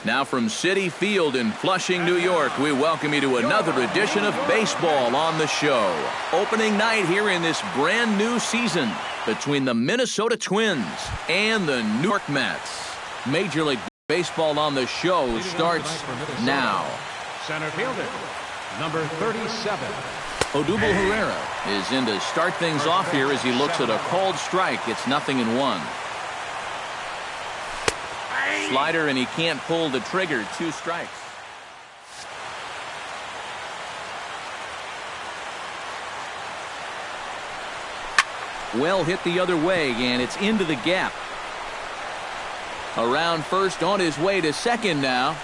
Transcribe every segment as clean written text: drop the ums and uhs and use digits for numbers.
Now from Citi Field in Flushing, New York, we welcome you to another edition of Baseball on the Show. Opening night here in this brand new season between the Minnesota Twins and the New York Mets. Major League Baseball on the Show starts now. Center fielder, number 37. Odubel Herrera is in to start things off here as he looks at a called strike. It's 0-1. Slider, and he can't pull the trigger. 2 strikes. Well hit the other way, and it's into the gap. Around first, on his way to second now.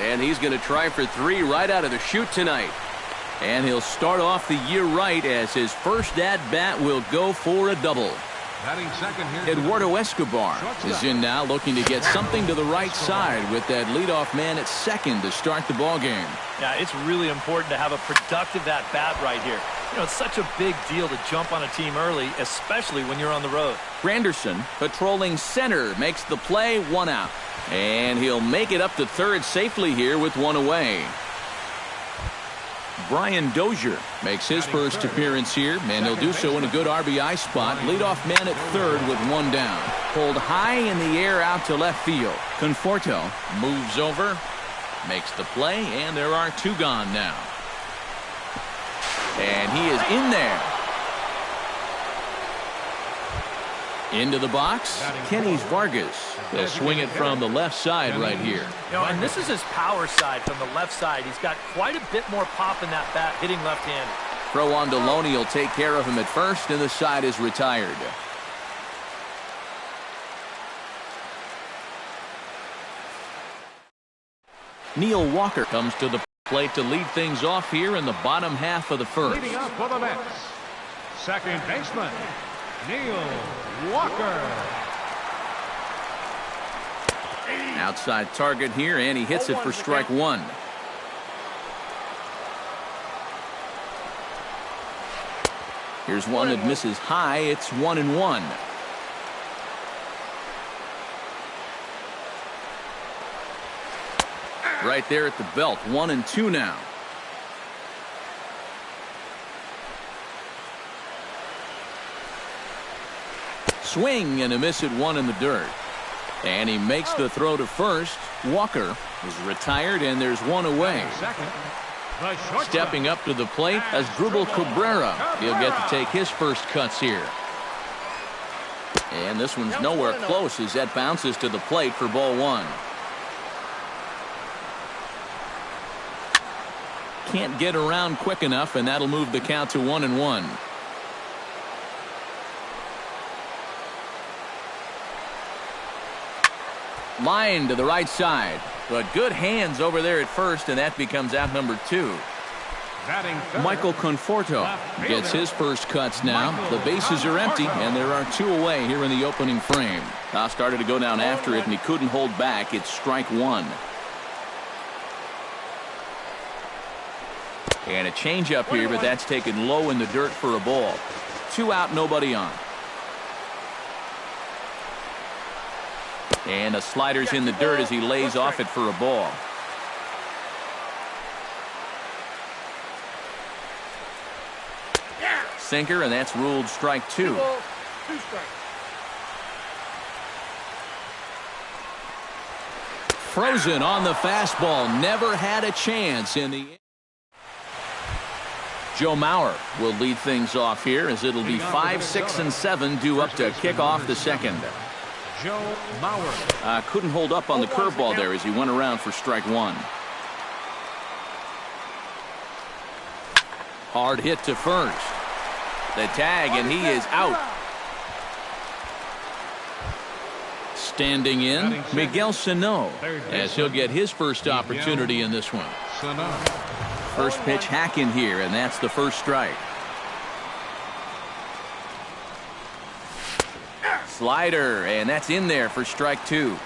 And he's going to try for 3 right out of the chute tonight. And he'll start off the year right as his first at-bat will go for a double. Eduardo Escobar is in now, looking to get something to the right side with that leadoff man at second to start the ball game. Yeah, it's really important to have a productive at-bat right here. You know, it's such a big deal to jump on a team early, especially when you're on the road. Granderson, patrolling center, makes the play, 1 out. And he'll make it up to third safely here with 1 away. Brian Dozier makes his first appearance here, and he'll do so in a good RBI spot. Leadoff man at third with 1 down. Pulled high in the air out to left field. Conforto moves over, makes the play, and there are 2 gone now. And he is in there. Into the box, Kenny Vargas. He'll swing it from the left side right here. You know, and this is his power side from the left side. He's got quite a bit more pop in that bat, hitting left-handed. Throw on to Loney will take care of him at first, and the side is retired. Neil Walker comes to the plate to lead things off here in the bottom half of the first. Leading up for the Mets, second baseman, Neil Walker. Outside target here, and he hits it for strike 1. Here's one that misses high. It's 1-1. Right there at the belt. 1-2 now. Swing and a miss at 1 in the dirt. And he makes the throw to first. Walker is retired, and there's 1 away. Stepping up to the plate as Asdrubal Cabrera. He'll get to take his first cuts here. And this one's nowhere close as that bounces to the plate for ball 1. Can't get around quick enough, and that'll move the count to 1-1. Line to the right side, but good hands over there at first, and that becomes out number 2. Michael Conforto gets his first cuts now. The bases are empty, and there are 2 away here in the opening frame. Now started to go down after it, and he couldn't hold back. It's strike 1. And a changeup here, but that's taken low in the dirt for a ball. 2 out, nobody on. And a slider's in the dirt as he lays off it for a ball. Sinker, and that's ruled strike 2. Frozen on the fastball. Never had a chance in the... Joe Mauer will lead things off here as it'll be 5, 6, and 7 due up to kick off the second. Joe Mauer. Couldn't hold up on the curveball there as he went around for strike 1. Hard hit to first. The tag, and he is out. Standing in, Miguel Sano, as he'll get his first opportunity in this one. First pitch hack in here, and that's the first strike. Slider, and that's in there for strike 2.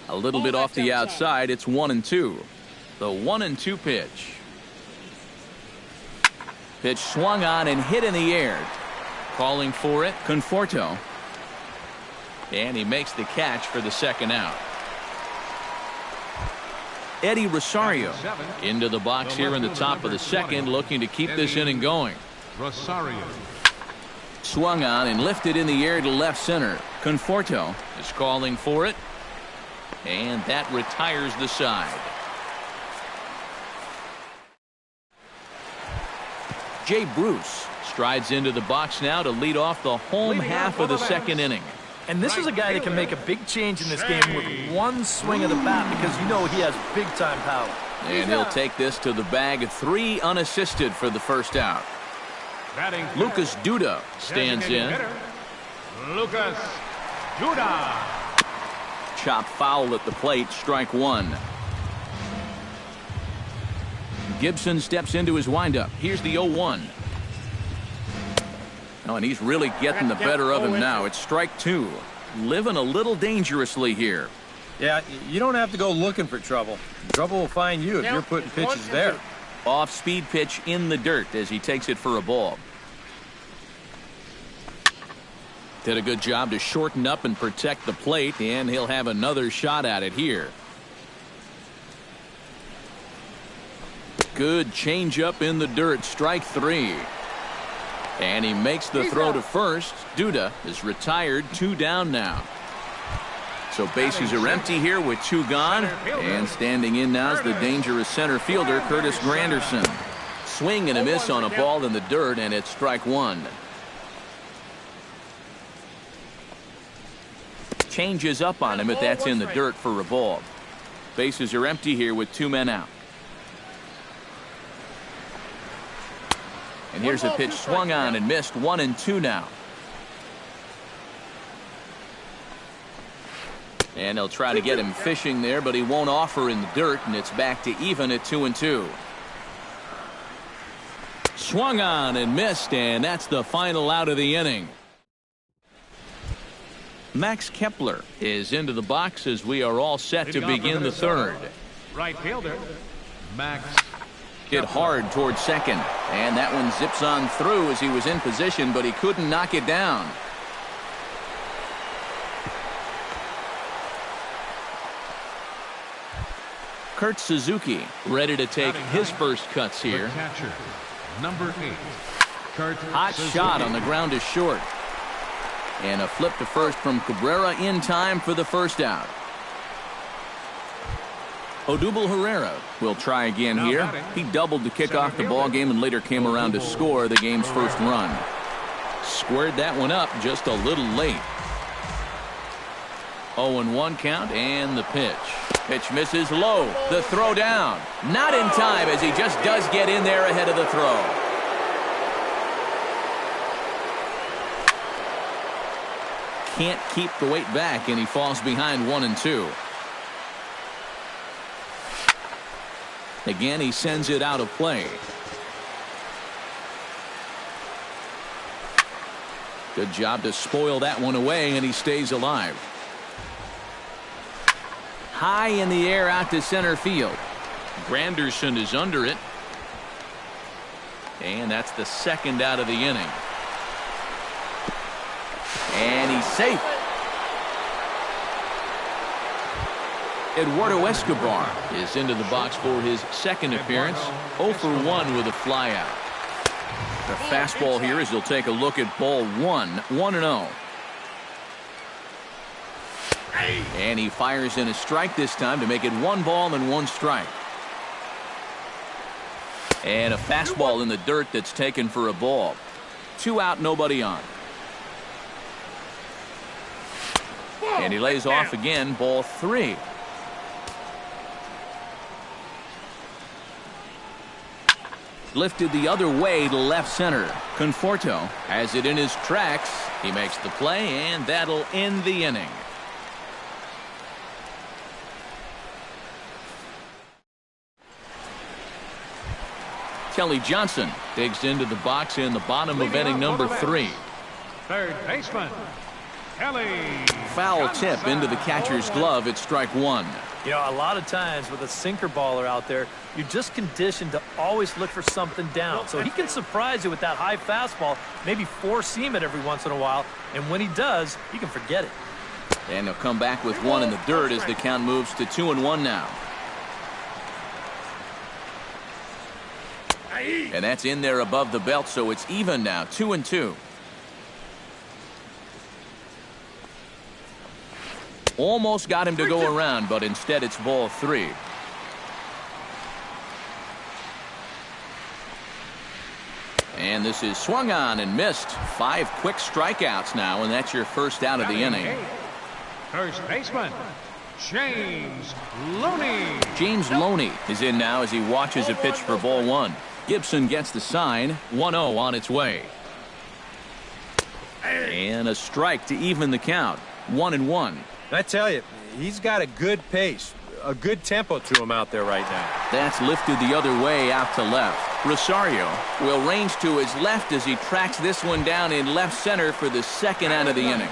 A little bit off the outside. It's 1-2. The 1-2 pitch. Pitch swung on and hit in the air. Calling for it, Conforto. And he makes the catch for the second out. Eddie Rosario into the box here in the top of the second, looking to keep this inning going. Rosario. Swung on and lifted in the air to left center. Conforto is calling for it. And that retires the side. Jay Bruce strides into the box now to lead off the home half of the second inning. And this is a guy that can make a big change in this game with one swing of the bat, because you know he has big-time power. And he'll take this to the bag. 3 unassisted for the first out. Lucas Duda stands in. Lucas Duda. Chop foul at the plate, strike 1. Gibson steps into his windup. Here's the 0-1. Oh, and he's really getting the better of him now. It's strike 2. Living a little dangerously here. Yeah, you don't have to go looking for trouble. Trouble will find you if you're putting pitches there. Off-speed pitch in the dirt as he takes it for a ball. Did a good job to shorten up and protect the plate, and he'll have another shot at it here. Good changeup in the dirt, strike 3. And he makes the throw to first. Duda is retired, 2 down now. So bases are empty here with 2 gone. And standing in now is the dangerous center fielder, Curtis Granderson. Swing and a miss on a ball in the dirt, and it's strike 1. Changes up on him, but that's in the dirt for a ball. Bases are empty here with 2 men out. And here's a pitch swung on and missed. 1-2 now. And they'll try to get him fishing there, but he won't offer in the dirt, and it's back to even at 2-2. Swung on and missed, and that's the final out of the inning. Max Kepler is into the box as we are all set to begin the third. Right fielder, Max. Hit hard towards second, and that one zips on through as he was in position, but he couldn't knock it down. Kurt Suzuki ready to take his first cuts here. Catcher, number 8, Kurt Hot Suzuki. shot on the ground is short. And a flip to first from Cabrera in time for the first out. Odubel Herrera will try again here. He doubled to kick off the ball game and later came around to score the game's first run. Squared that one up just a little late. 0-1 count and the pitch. Pitch misses low. The throw down. Not in time as he just does get in there ahead of the throw. Can't keep the weight back and he falls behind 1-2. Again, he sends it out of play. Good job to spoil that one away, and he stays alive. High in the air out to center field. Granderson is under it. And that's the second out of the inning. And he's safe. Eduardo Escobar is into the box for his second appearance. 0 for 1 with a flyout. The fastball here as he'll take a look at ball 1. 1-0. And he fires in a strike this time to make it 1 ball and 1 strike. And a fastball in the dirt that's taken for a ball. 2 out, nobody on. And he lays off again, ball 3. Lifted the other way to left center. Conforto has it in his tracks. He makes the play, and that'll end the inning. Kelly Johnson digs into the box in the bottom of inning number 3. Third baseman, Kelly. Foul tip into the catcher's glove at strike 1. You know, a lot of times with a sinker baller out there, you're just conditioned to always look for something down. So he can surprise you with that high fastball, maybe four-seam it every once in a while, and when he does, you can forget it. And he'll come back with one in the dirt as the count moves to 2-1 now. And that's in there above the belt, so it's even now, 2-2. Almost got him to go around, but instead it's ball 3. And this is swung on and missed. 5 quick strikeouts now, and that's your first out of the inning. First baseman, James Loney. James Loney is in now as he watches a pitch for ball 1. Gibson gets the sign. 1-0 on its way. And a strike to even the count. 1-1. I tell you, he's got a good pace, a good tempo to him out there right now. That's lifted the other way out to left. Rosario will range to his left as he tracks this one down in left center for the second out of the inning.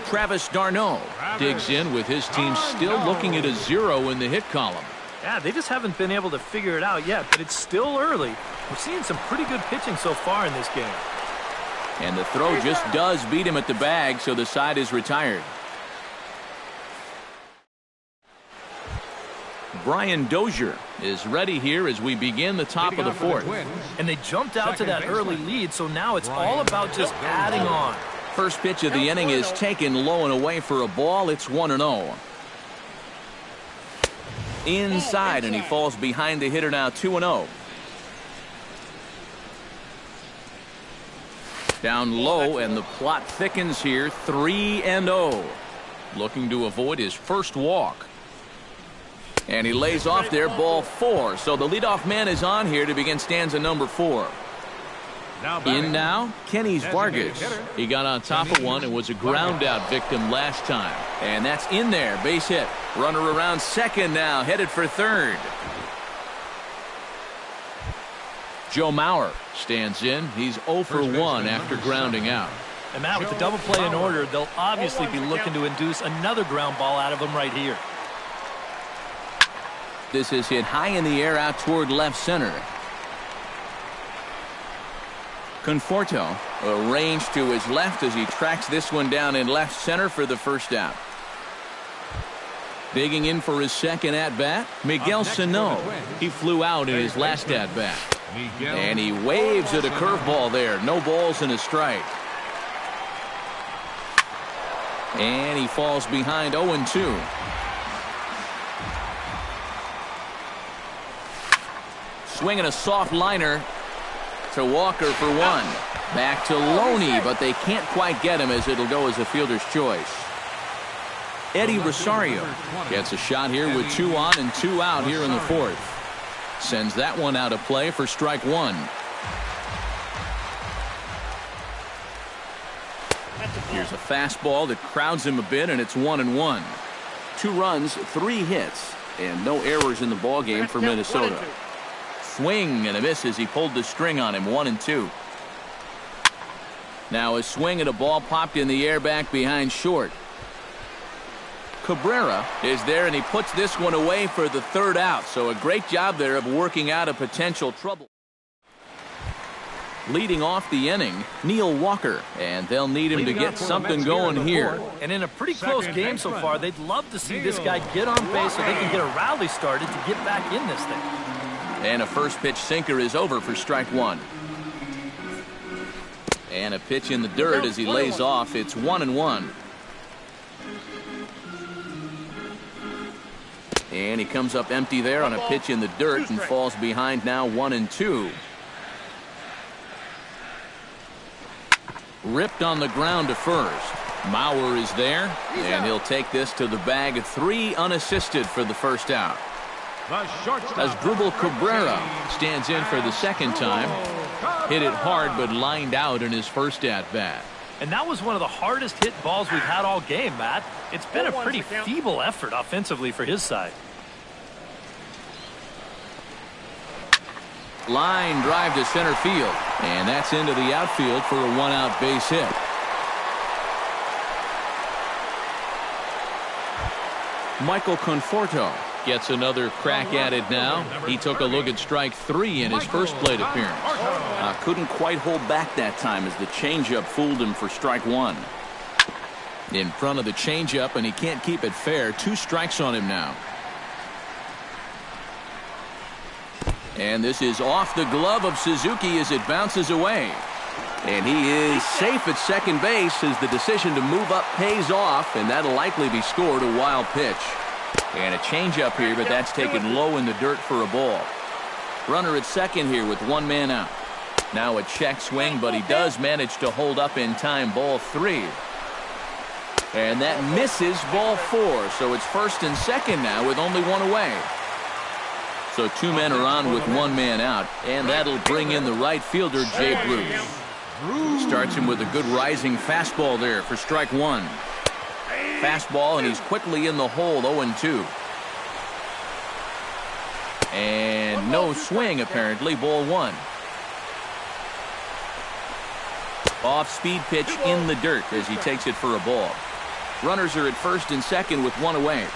Travis d'Arnaud digs in with his team still looking at a 0 in the hit column. Yeah, they just haven't been able to figure it out yet, but it's still early. We're seeing some pretty good pitching so far in this game. And the throw just does beat him at the bag, so the side is retired. Brian Dozier is ready here as we begin the top of the 4th. And they jumped out to that early lead, so now it's all about just adding on. First pitch of the inning is taken low and away for a ball. It's 1-0. Inside, and he falls behind the hitter now, 2-0. Down low, and the plot thickens here, 3-0. Looking to avoid his first walk. And he lays off there, ball 4. So the leadoff man is on here to begin stanza number 4. In now, Kenny Vargas. He got on top of one and was a ground out victim last time. And that's in there, base hit. Runner around second now, headed for third. Joe Mauer stands in. He's 0 for 1 after grounding out. And Matt, with the double play in order, they'll obviously be looking to induce another ground ball out of him right here. This is hit high in the air out toward left center. Conforto arranged to his left as he tracks this one down in left center for the first out. Digging in for his second at-bat, Miguel Sano. He flew out in his last at-bat. And he waves at a curveball there. No balls and a strike. And he falls behind 0-2. Swinging a soft liner to Walker for 1. Back to Loney, but they can't quite get him as it'll go as a fielder's choice. Eddie Rosario gets a shot here with 2 on and 2 out here in the 4th. Sends that one out of play for strike 1. Here's a fastball that crowds him a bit, and it's 1-1. 2 runs, 3 hits, and no errors in the ballgame for Minnesota. Swing and a miss as he pulled the string on him. 1-2. Now a swing and a ball popped in the air back behind short. Cabrera is there, and he puts this one away for the third out. So a great job there of working out a potential trouble. Leading off the inning, Neil Walker, and they'll need him to get something going here. And in a pretty close game so far, they'd love to see this guy get on base so they can get a rally started to get back in this thing. And a first pitch sinker is over for strike 1. And a pitch in the dirt as he lays off. It's 1-1. And he comes up empty there on a pitch in the dirt and falls behind now 1-2. Ripped on the ground to first. Mauer is there, and he'll take this to the bag. 3 unassisted for the first out. As Drupal Cabrera stands in for the second time. Hit it hard, but lined out in his first at-bat. And that was one of the hardest hit balls we've had all game, Matt. It's been a pretty feeble effort offensively for his side. Line drive to center field, and that's into the outfield for a 1-out base hit. Michael Conforto gets another crack at it now. He took a look at strike 3 in his first plate appearance. Couldn't quite hold back that time as the changeup fooled him for strike 1. In front of the changeup, and he can't keep it fair. 2 strikes on him now. And this is off the glove of Suzuki as it bounces away. And he is safe at second base as the decision to move up pays off, and that'll likely be scored. A wild pitch. And a changeup here, but that's taken low in the dirt for a ball. Runner at second here with 1 man out. Now a check swing, but he does manage to hold up in time. Ball 3. And that misses. Ball 4. So it's first and second now with only 1 away. So 2 men are on with 1 man out, and that'll bring in the right fielder, Jay Bruce. Starts him with a good rising fastball there for strike 1. Fastball, and he's quickly in the hole. 0-2. And no swing apparently. Ball 1. Off-speed pitch in the dirt as he takes it for a ball. Runners are at first and second with 1 away.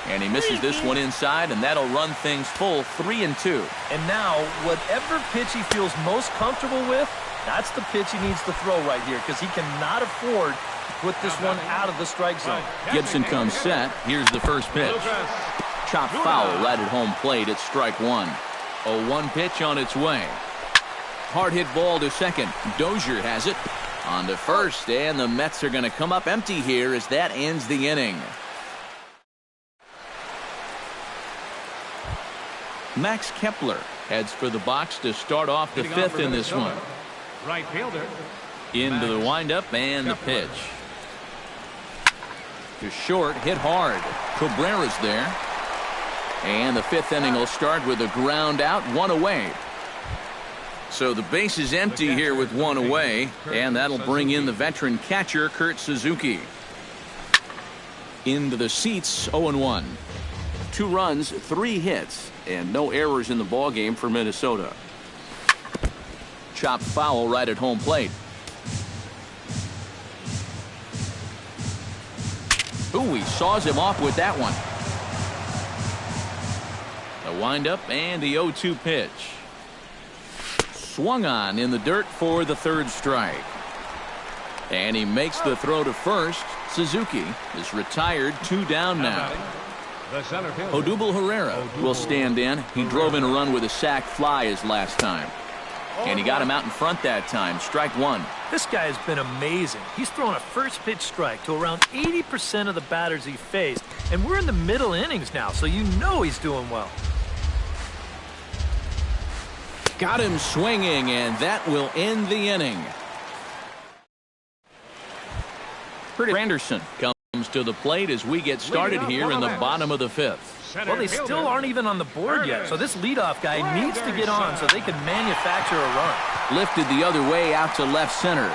And he misses this one inside, and that'll run things full. 3-2. And now, whatever pitch he feels most comfortable with, that's the pitch he needs to throw right here, because he cannot afford to put this one out of the strike zone. Gibson comes set. Here's the first pitch. Chopped foul right at home plate at strike 1. A 1 pitch on its way. Hard hit ball to second. Dozier has it. On to first, and the Mets are going to come up empty here as that ends the inning. Max Kepler heads for the box to start off the 5th in this one. Right fielder. Into the windup and the pitch. To short, hit hard. Cabrera's there. And the 5th inning will start with a ground out, 1 away. So the base is empty here with 1 away, and that'll bring in the veteran catcher, Kurt Suzuki. Into the seats, 0-1. 2 runs, 3 hits, and no errors in the ballgame for Minnesota. Chopped foul right at home plate. Ooh, he saws him off with that one. The windup and the 0-2 pitch. Swung on in the dirt for the 3rd strike. And he makes the throw to first. Suzuki is retired, 2 down now. Odubel Herrera will stand in. He drove in a run with a sac fly his last time. And he got him out in front that time. Strike 1. This guy has been amazing. He's thrown a first pitch strike to around 80% of the batters he faced. And we're in the middle innings now, so you know he's doing well. Got him swinging, and that will end the inning. Anderson comes to the plate as we get started here in the bottom of the 5th. Well, they still aren't even on the board yet, so this leadoff guy needs to get on so they can manufacture a run. Lifted the other way out to left center.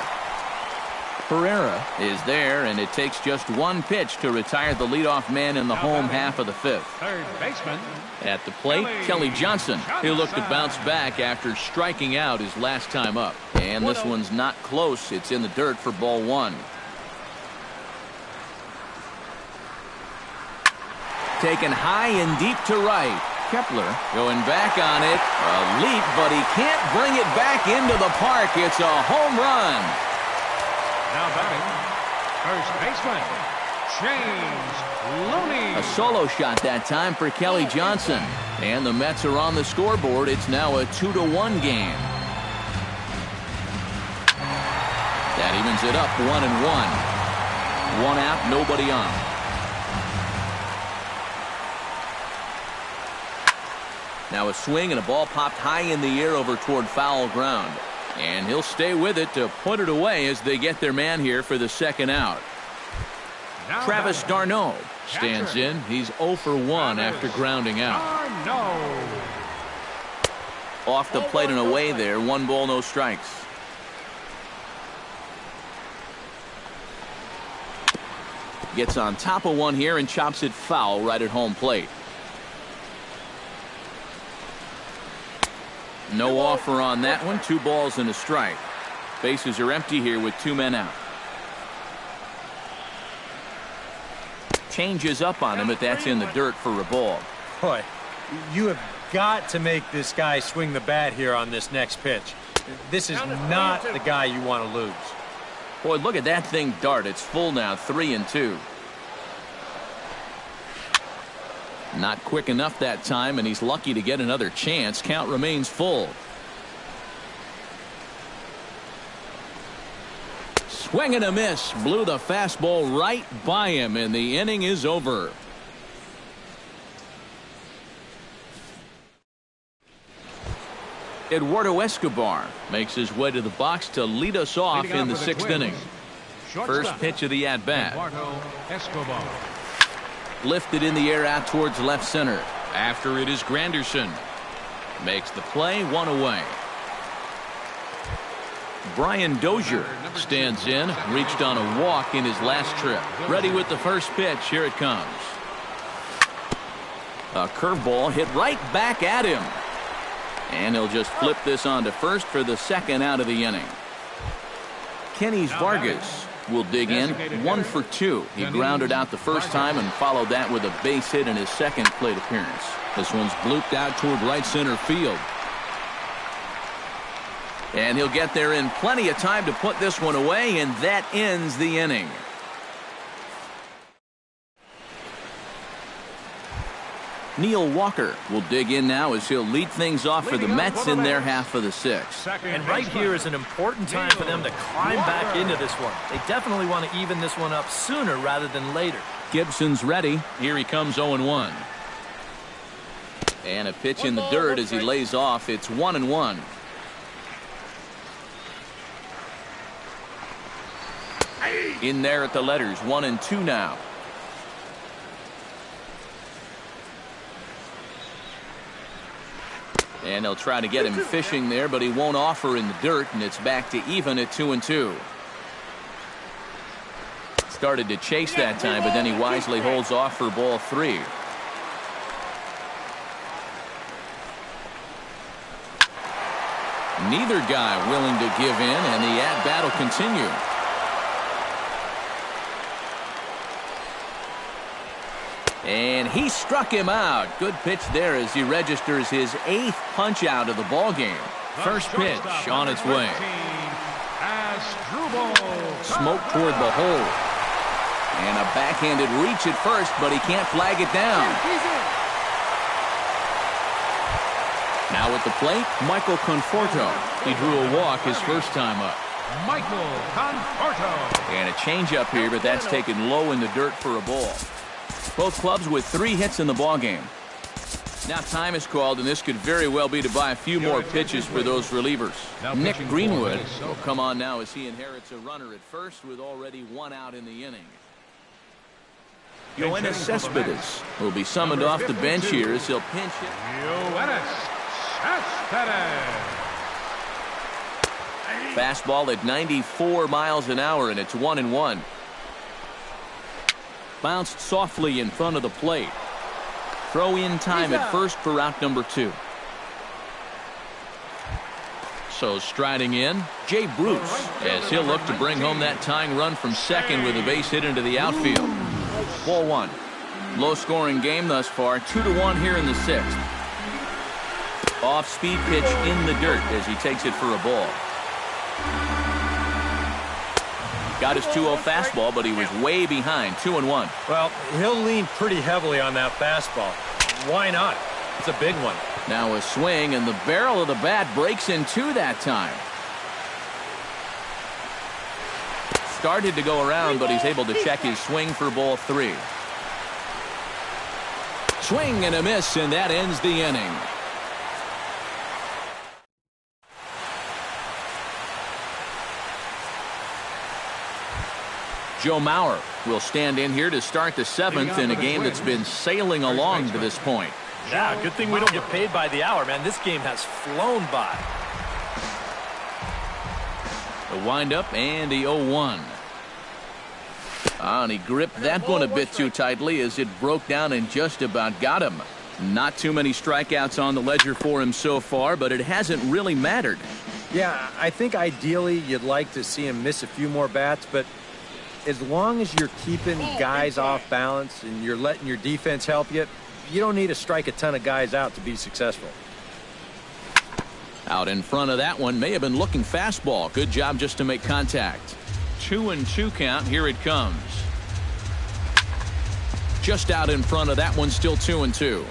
Herrera is there, and it takes just 1 pitch to retire the leadoff man in the home half of the 5th. Third baseman. At the plate, Kelly Johnson. He'll look to bounce back after striking out his last time up. And this one's not close. It's in the dirt for ball 1. Taken high and deep to right. Kepler going back on it. A leap, but he can't bring it back into the park. It's a home run. Now batting, first baseman, James Looney. A solo shot that time for Kelly Johnson. And the Mets are on the scoreboard. It's now a 2-1 game. That evens it up 1-1. 1 out, nobody on. Now a swing and a ball popped high in the air over toward foul ground. And he'll stay with it to put it away as they get their man here for the 2nd out. Now Travis d'Arnaud stands in. He's 0 for 1 after grounding out. Off the plate and away there. 1 ball, no strikes. Gets on top of one here and chops it foul right at home plate. No offer on that one. 2 balls and a strike. Bases are empty here with 2 men out. Changes up on him, but that's in the dirt for a ball. Boy, you have got to make this guy swing the bat here on this next pitch. This is not the guy you want to lose. Boy, look at that thing dart. It's full now, 3-2. Not quick enough that time, and he's lucky to get another chance. Count remains full. Swing and a miss. Blew the fastball right by him, and the inning is over. Eduardo Escobar makes his way to the box to lead us off in the 6th inning. First pitch of the at-bat. Lifted in the air out towards left center. After it is Granderson. Makes the play, 1 away. Brian Dozier stands in. Reached on a walk in his last trip. Ready with the first pitch. Here it comes. A curveball hit right back at him. And he'll just flip this on to first for the 2nd out of the inning. Kenny Vargas will dig in. 1 for 2. He grounded out the first time and followed that with a base hit in his 2nd plate appearance. This one's blooped out toward right center field. And he'll get there in plenty of time to put this one away, and that ends the inning. Neil Walker will dig in now as he'll lead things off for the Mets in their half of the 6th. And right here is an important time for them to climb back into this one. They definitely want to even this one up sooner rather than later. Gibson's ready. Here he comes, 0-1. And a pitch in the dirt as he lays off. It's 1-1. In there at the letters, 1-2 now. And they'll try to get him fishing there, but he won't offer in the dirt, and it's back to even at 2-2. Started to chase that time, but then he wisely holds off for ball 3. Neither guy willing to give in, and the at-bat will continue. And he struck him out. Good pitch there as he registers his 8th punch out of the ball game. First pitch on its way. Smoke toward the hole. And a backhanded reach at first, but he can't flag it down. Now at the plate, Michael Conforto. He drew a walk his first time up. Michael Conforto. And a changeup here, but that's taken low in the dirt for a ball. Both clubs with 3 hits in the ballgame. Now time is called, and this could very well be to buy a few more pitches for those relievers. Nick Greenwood will come on now as he inherits a runner at first with already 1 out in the inning. Yoenis Cespedes will be summoned off the bench here as he'll pinch hit. Yoenis Cespedes. Fastball at 94 miles an hour, and it's 1-1. Bounced softly in front of the plate. Throw in time at first for out number 2. So striding in, Jay Bruce, as he'll look to bring home that tying run from second with a base hit into the outfield. Ball 1. Low scoring game thus far. 2-1 here in the 6th. Off speed pitch in the dirt as he takes it for a ball. Got his 2-0 fastball, but he was way behind. 2-1. Well, he'll lean pretty heavily on that fastball. Why not? It's a big one. Now a swing, and the barrel of the bat breaks in 2 that time. Started to go around, but he's able to check his swing for ball 3. Swing and a miss, and that ends the inning. Joe Mauer will stand in here to start the 7th in a game that's been sailing along to this point. Yeah, good thing we don't get paid by the hour, man. This game has flown by. The windup and the 0-1. And he gripped that one a bit too tightly as it broke down and just about got him. Not too many strikeouts on the ledger for him so far, but it hasn't really mattered. Yeah, I think ideally you'd like to see him miss a few more bats, but as long as you're keeping guys off balance and you're letting your defense help you, you don't need to strike a ton of guys out to be successful. Out in front of that one, may have been looking fastball. Good job just to make contact. 2-2 count. Here it comes. Just out in front of that one, still 2-2.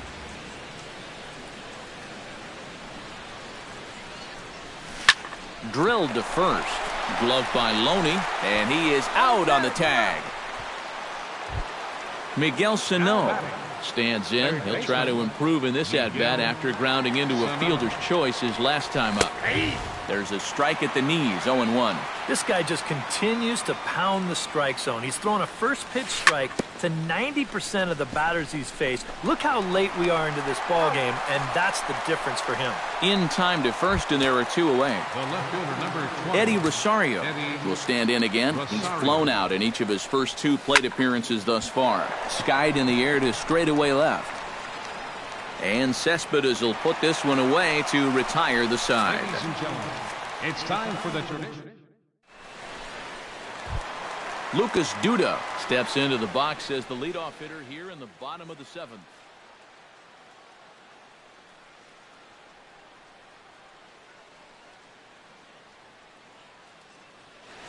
Drilled to first. Gloved by Loney, and he is out on the tag. Miguel Sano stands in. He'll try to improve in this at-bat after grounding into a fielder's choice his last time up. There's a strike at the knees, 0-1. This guy just continues to pound the strike zone. He's thrown a first pitch strike to 90% of the batters he's faced. Look how late we are into this ball game, and that's the difference for him. In time to first, and there are 2 away. The left fielder, number 20. Eddie Rosario will stand in again. He's flown out in each of his first 2 plate appearances thus far. Skied in the air to straightaway left. And Cespedes will put this one away to retire the side. Ladies and gentlemen, it's time for the tradition. Lucas Duda steps into the box as the leadoff hitter here in the bottom of the 7th.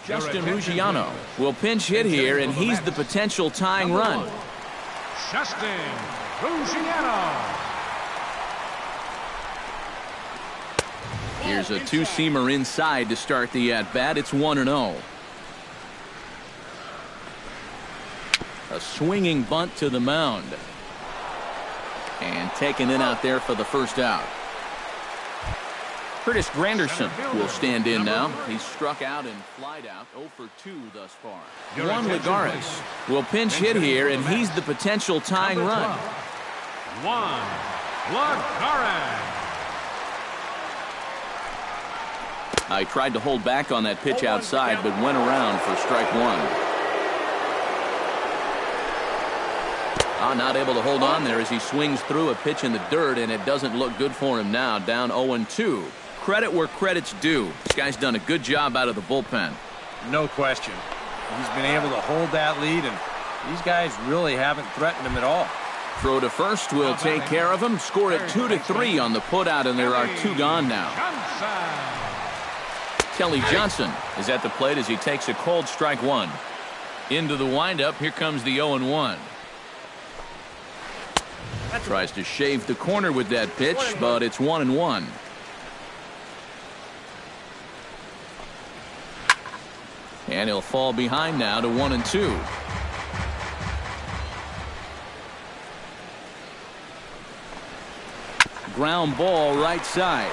Justin Ruggiano will pinch hit here, and he's the potential tying run. Justin Ruggiano. Here's a 2-seamer inside to start the at-bat. It's 1-0. A swinging bunt to the mound. And taken in out there for the first out. Curtis Granderson will stand in now. He's struck out and flied out. 0 for 2 thus far. Juan Lagares will pinch hit here, and he's the potential tying run. Juan Lagares. I tried to hold back on that pitch outside, but went around for strike 1. Not able to hold on there as he swings through a pitch in the dirt, and it doesn't look good for him now. Down 0-2. Credit where credit's due. This guy's done a good job out of the bullpen. No question. He's been able to hold that lead, and these guys really haven't threatened him at all. Throw to first will take care of him. Score it 2-3 on the putout, and there are 2 gone now. Kelly Johnson is at the plate as he takes a cold strike 1. Into the windup. Here comes the 0-1. Tries to shave the corner with that pitch, but it's 1-1. And he'll fall behind now to 1-2. Ground ball right side.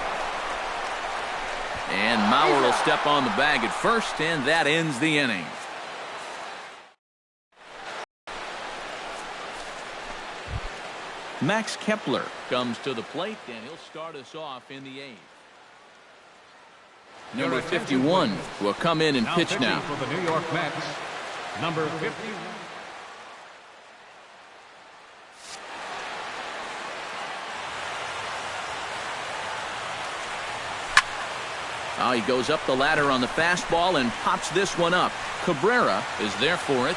And Mauer will step on the bag at first, and that ends the inning. Max Kepler comes to the plate, and he'll start us off in the 8th. Number 51 will come in and pitch now. For the New York Mets, number 51. He goes up the ladder on the fastball and pops this one up. Cabrera is there for it,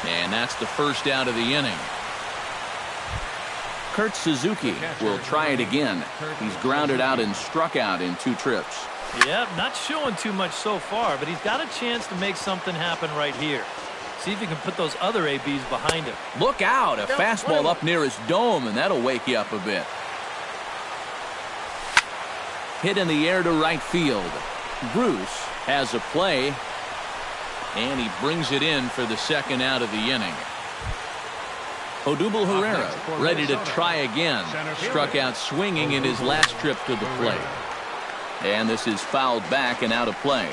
and that's the first out of the inning. Kurt Suzuki will try it again. He's grounded out and struck out in 2 trips. Yeah, not showing too much so far, but he's got a chance to make something happen right here. See if he can put those other ABs behind him. Look out, a fastball up near his dome, and that'll wake you up a bit. Hit in the air to right field. Bruce has a play, and he brings it in for the second out of the inning. Odubel Herrera ready to try again. Struck out swinging in his last trip to the plate. And this is fouled back and out of play.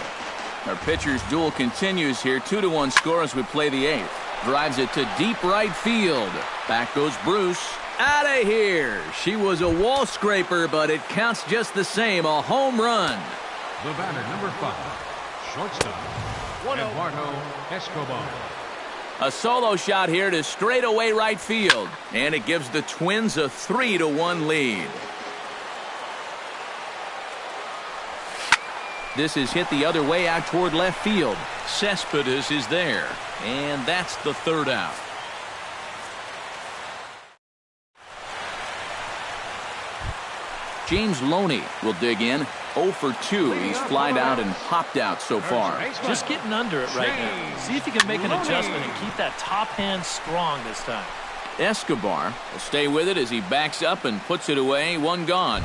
Our pitcher's duel continues here. 2-1 score as we play the 8th. Drives it to deep right field. Back goes Bruce. Out of here. She was a wall scraper, but it counts just the same. A home run. The batter, number 5, shortstop, Eduardo Escobar. A solo shot here to straightaway right field, and it gives the Twins a 3-1 lead. This is hit the other way out toward left field. Cespedes is there, and that's the third out. James Loney will dig in. 0 for 2. He's flied out and popped out so far. Just getting under it right now. See if he can make an adjustment and keep that top hand strong this time. Escobar will stay with it as he backs up and puts it away. One gone.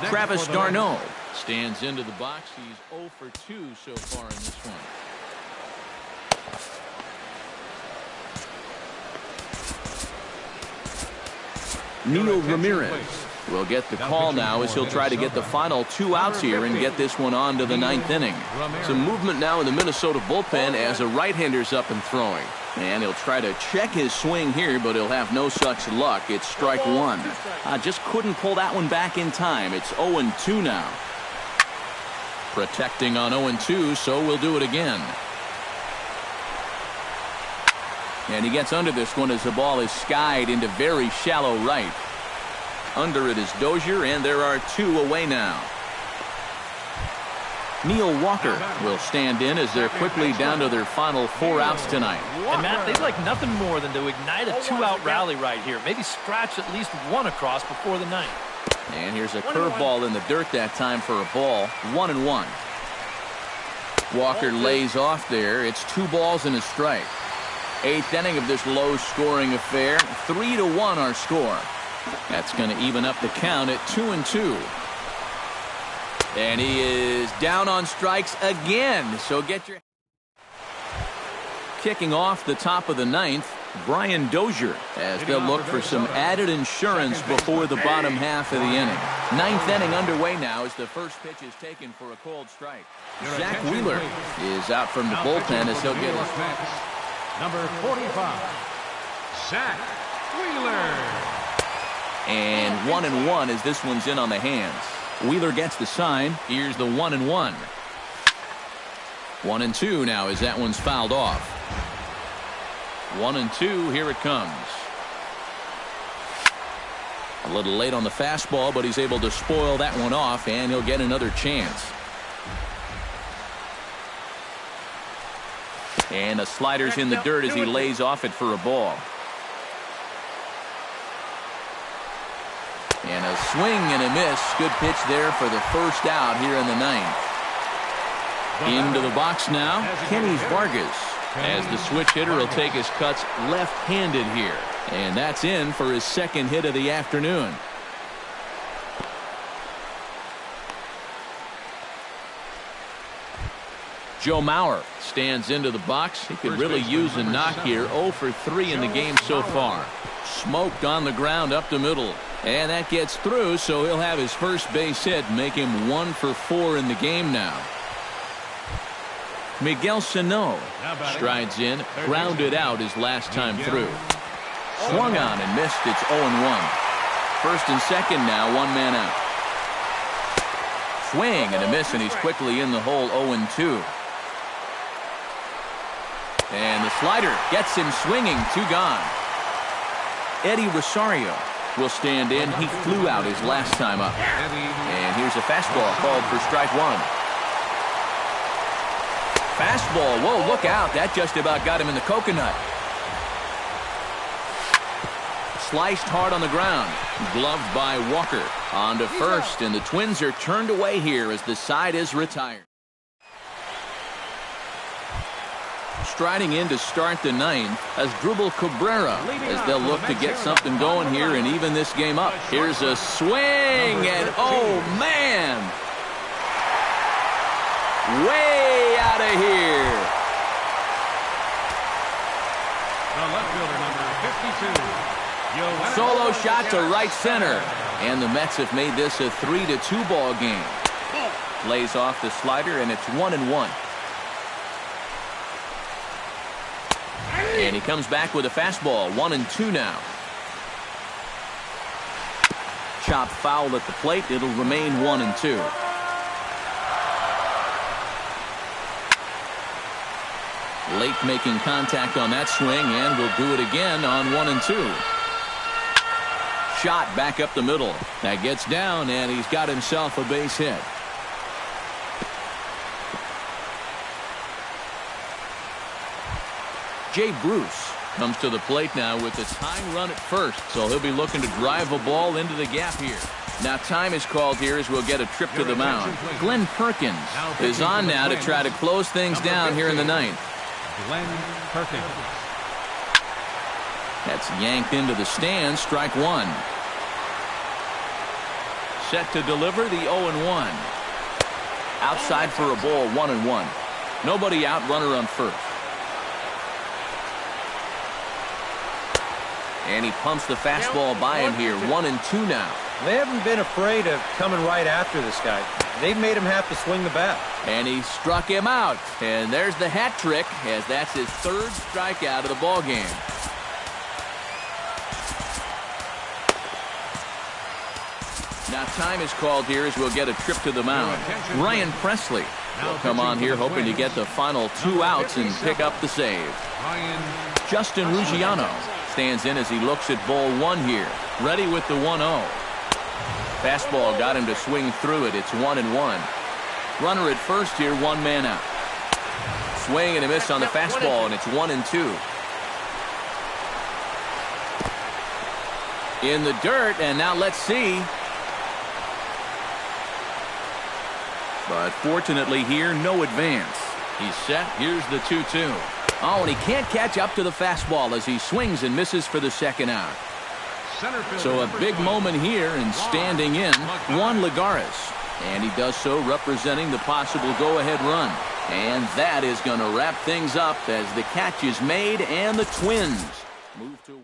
Travis d'Arnaud stands into the box. He's 0 for 2 so far in this one. Nino Ramirez will get the call now as he'll try to get the final 2 outs here and get this one on to the 9th inning. Some movement now in the Minnesota bullpen as a right-hander's up and throwing. And he'll try to check his swing here, but he'll have no such luck. It's strike 1. Just couldn't pull that one back in time. It's 0-2 now. Protecting on 0-2, so we'll do it again. And he gets under this one as the ball is skied into very shallow right. Under it is Dozier, and there are 2 away now. Neil Walker will stand in as they're quickly down to their final 4 outs tonight. And Matt, they'd like nothing more than to ignite a 2-out rally right here. Maybe scratch at least 1 across before the 9th. And here's a curveball in the dirt that time for a ball. 1-1. Walker lays off there. It's 2 balls and a strike. 8th inning of this low-scoring affair. 3-1 our score. That's going to even up the count at 2-2. And he is down on strikes again. So get your... Kicking off the top of the 9th, Brian Dozier, as they'll look for some added insurance before the bottom half of the inning. 9th inning underway now as the first pitch is taken for a cold strike. Zach Wheeler is out from the bullpen as he'll get his... Number 45, Zach Wheeler. And 1-1 as this one's in on the hands. Wheeler gets the sign. Here's the 1-1. 1-2 now as that one's fouled off. 1-2, here it comes. A little late on the fastball, but he's able to spoil that one off, and he'll get another chance. And the slider's in the dirt as he lays off it for a ball. And a swing and a miss. Good pitch there for the first out here in the 9th. Into the box now, Kenny Vargas, as the switch hitter will take his cuts left-handed here. And that's in for his 2nd hit of the afternoon. Joe Mauer stands into the box. He could really use a knock here. 0 for 3 in the game so far. Smoked on the ground up the middle. And that gets through, so he'll have his first base hit, make him 1 for 4 in the game now. Miguel Sano strides in, grounded out his last time through. Swung on and missed. It's 0-1. First and second now, 1 man out. Swing and a miss, and he's quickly in the hole. 0-2. And the slider gets him swinging. 2 gone. Eddie Rosario will stand in. He flew out his last time up. And here's a fastball called for strike 1. Fastball. Whoa, look out. That just about got him in the coconut. Sliced hard on the ground. Gloved by Walker. On to first, and the Twins are turned away here as the side is retired. Striding in to start the 9th as Drupal Cabrera, as they'll look to get something going here and even this game up. Here's a swing, and oh man, way out of here. The left fielder, number 52. Solo shot to right center, and the Mets have made this a 3-2 ball game. Lays off the slider, and it's 1-1. And he comes back with a fastball. 1-2 now. Chopped foul at the plate. It'll remain 1-2. Late making contact on that swing, and will do it again on 1-2. Shot back up the middle. That gets down, and he's got himself a base hit. Jay Bruce comes to the plate now with a tying run at first, so he'll be looking to drive a ball into the gap here. Now time is called here as we'll get a trip to the mound. Glenn Perkins is on now to try to close things down here in the ninth. Glenn Perkins. That's yanked into the stands, strike one. Set to deliver the 0-1. Outside for a ball, 1-1. Nobody out, runner on first. And he pumps the fastball by him here, 1-2 now. They haven't been afraid of coming right after this guy. They've made him have to swing the bat. And he struck him out. And there's the hat trick, as that's his third strikeout of the ball game. Now time is called here as we'll get a trip to the mound. Ryan Presley will come on here hoping to get the final 2 outs and pick up the save. Justin Ruggiano stands in as he looks at ball 1 here. Ready with the 1-0. Fastball got him to swing through it. It's 1-1. Runner at first here, 1 man out. Swing and a miss on the fastball, and it's 1-2. In the dirt, and now let's see. But fortunately here, no advance. He's set. Here's the 2-2. Oh, and he can't catch up to the fastball as he swings and misses for the second out. So a big moment here, and standing in, Juan Lagares. And he does so representing the possible go-ahead run. And that is going to wrap things up as the catch is made and the Twins move to